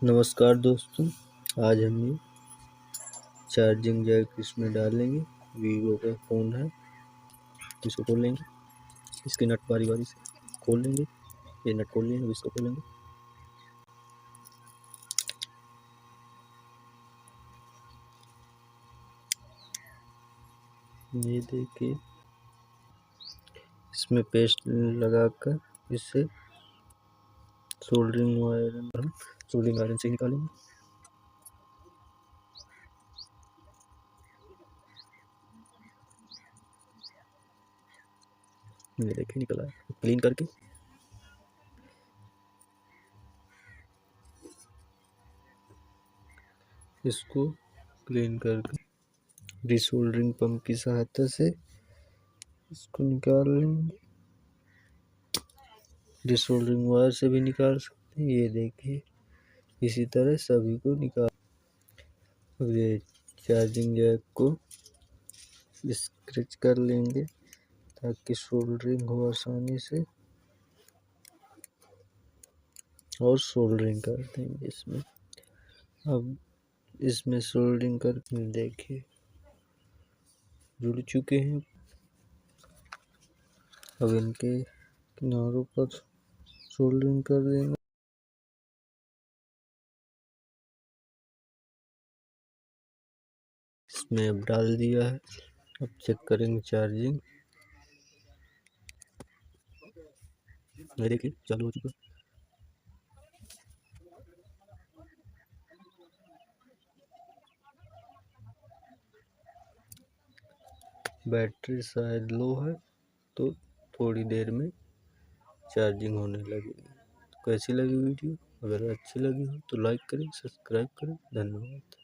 नमस्कार दोस्तों, आज हम ये चार्जिंग जैक इसमें डालेंगे। वीवो का फ़ोन है, इसको खोलेंगे। इसके नट बारी बारी से खोल लेंगे। ये नट खोल लेंगे, इसको खोलेंगे। ये देखिए, इसमें पेस्ट लगाकर इसे सोल्डरिंग आयरन से निकालेंगे। ये देखिए निकला है। क्लीन करके इसको क्लीन करके डिसोल्डरिंग पंप की सहायता से इसको निकाल लेंगे। डिसोल्डरिंग वायर से भी निकाल सकते हैं। ये देखिए, इसी तरह सभी को निकाल। अब ये चार्जिंग जैक को स्क्रैच कर लेंगे ताकि सोल्डरिंग हो आसानी से, और सोल्डरिंग कर देंगे इसमें। अब इसमें सोल्डरिंग करके देखिए जुड़ चुके हैं। अब इनके किनारों पर सोल्डरिंग कर देंगे। इसमें अब डाल दिया है। अब चेक करेंगे चार्जिंग। ये देखिए चालू हो चुका। बैटरी शायद लो है, तो थोड़ी देर में चार्जिंग होने लगेगी। तो कैसी लगी वीडियो? अगर अच्छी लगी हो तो लाइक करें, सब्सक्राइब करें। धन्यवाद।